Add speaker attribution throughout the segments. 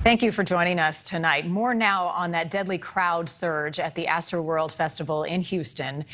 Speaker 1: Thank you for joining us tonight. More now on that deadly crowd surge at the Astroworld Festival in Houston.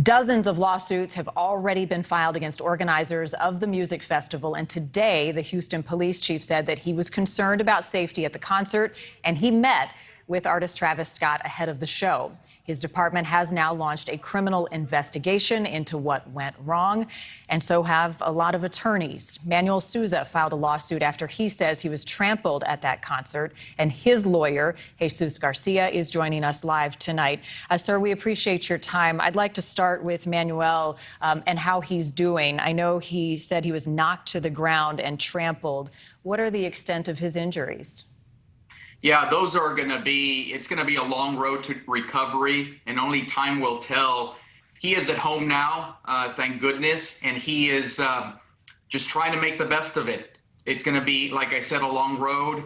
Speaker 1: Dozens of lawsuits have already been filed against organizers of the music festival, and today the Houston police chief said that he was concerned about safety at the concert, and he met with artist Travis Scott ahead of the show. His department has now launched a criminal investigation into what went wrong, and so have a lot of attorneys. Manuel Souza filed a lawsuit after he says he was trampled at that concert, and his lawyer, Jesus Garcia, is joining us live tonight. Sir, we appreciate your time. I'd like to start with Manuel and how he's doing. I know he said he was knocked to the ground and trampled. What are the extent of his injuries?
Speaker 2: Yeah, those are going to be, it's going to be a long road to recovery, and only time will tell. He is at home now, thank goodness, and he is just trying to make the best of it. It's going to be, like I said, a long road.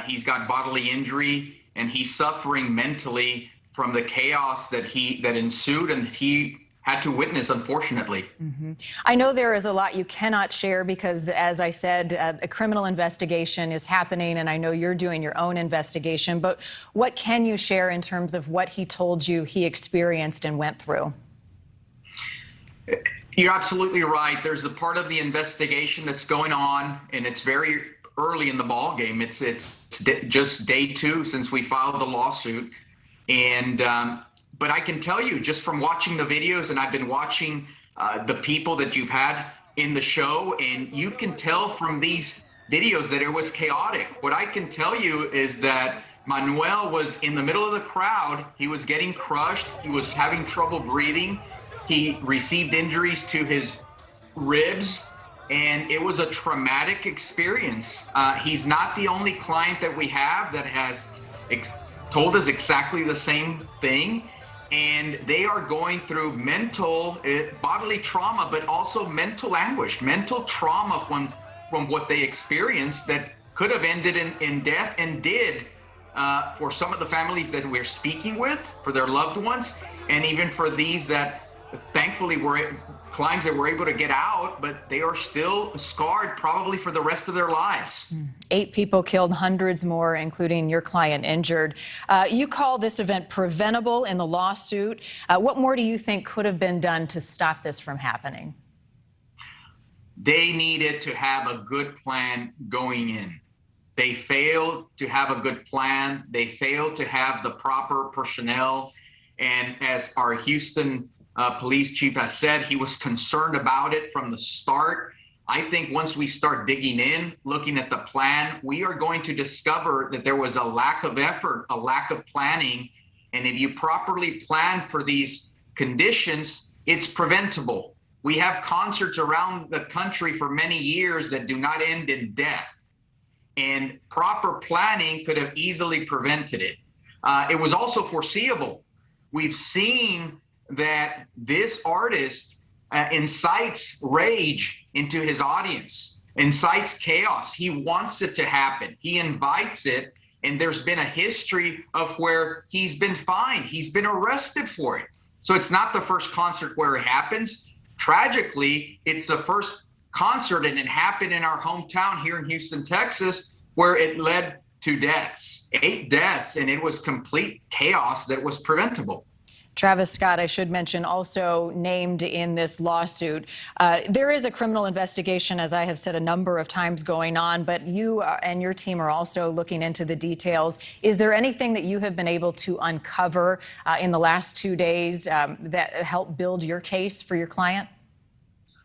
Speaker 2: He's got bodily injury, and he's suffering mentally from the chaos that ensued and he had to witness, unfortunately.
Speaker 1: I know there is a lot you cannot share because, as I said, a criminal investigation is happening, and I know you're doing your own investigation. But what can you share in terms of what he told you he experienced and went through?
Speaker 2: You're absolutely right. There's a part of the investigation that's going on, and it's very early in the ball game. It's just day 2 since we filed the lawsuit, and but I can tell you, just from watching the videos, and I've been watching the people that you've had in the show, and you can tell from these videos that it was chaotic. What I can tell you is that Manuel was in the middle of the crowd. He was getting crushed. He was having trouble breathing. He received injuries to his ribs, and it was a traumatic experience. He's not the only client that we have that has told us exactly the same thing. And they are going through mental, bodily trauma, but also mental anguish, mental trauma from what they experienced that could have ended in death, and did for some of the families that we're speaking with, for their loved ones, and even for these that thankfully were clients that were able to get out, but they are still scarred probably for the rest of their lives.
Speaker 1: 8 people killed, hundreds more, including your client, injured. You call this event preventable in the lawsuit. What more do you think could have been done to stop this from happening?
Speaker 2: They needed to have a good plan going in. They failed to have a good plan. They failed to have the proper personnel. And as our Houston police chief has said, he was concerned about it from the start. I think once we start digging in, looking at the plan, we are going to discover that there was a lack of effort, a lack of planning. And if you properly plan for these conditions, it's preventable. We have concerts around the country for many years that do not end in death. And proper planning could have easily prevented it. It was also foreseeable. We've seen that this artist incites rage into his audience, incites chaos. He wants it to happen. He invites it, and there's been a history of where he's been fined. He's been arrested for it. So it's not the first concert where it happens. Tragically, it's the first concert, and it happened in our hometown here in Houston, Texas, where it led to deaths, 8 deaths, and it was complete chaos that was preventable.
Speaker 1: Travis Scott, I should mention, also named in this lawsuit. There is a criminal investigation, as I have said a number of times, going on, but you and your team are also looking into the details. Is there anything that you have been able to uncover in the last 2 days that helped build your case for your client?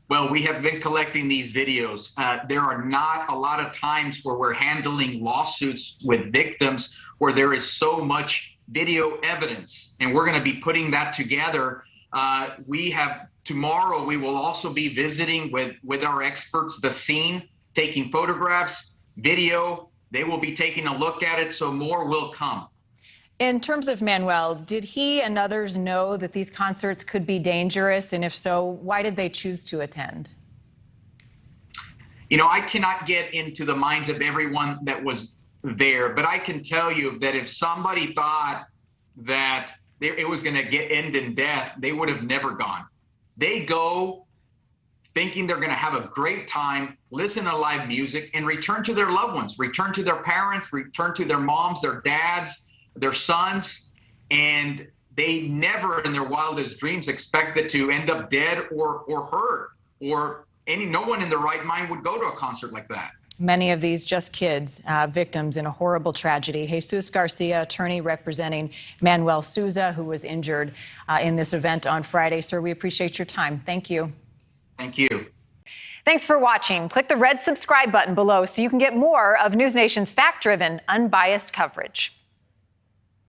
Speaker 2: Well, we have been collecting these videos. There are not a lot of times where we're handling lawsuits with victims where there is so much video evidence, and we're going to be putting that together. Tomorrow we will also be visiting with our experts the scene, taking photographs, video. They will be taking a look at it, so more will come.
Speaker 1: In terms of Manuel, did he and others know that these concerts could be dangerous? And if so, why did they choose to attend?
Speaker 2: You know, I cannot get into the minds of everyone that was there, but I can tell you that if somebody thought that it was going to end in death, they would have never gone. They go thinking they're going to have a great time, listen to live music, and return to their loved ones, return to their parents, return to their moms, their dads, their sons. And they never in their wildest dreams expected to end up dead or hurt, or no one in their right mind would go to a concert like that.
Speaker 1: Many of these just kids, victims in a horrible tragedy. Jesus Garcia, attorney representing Manuel Souza, who was injured in this event on Friday. Sir, we appreciate your time. Thank you.
Speaker 2: Thank you.
Speaker 1: Thanks for watching. Click the red subscribe button below so you can get more of NewsNation's fact-driven, unbiased coverage.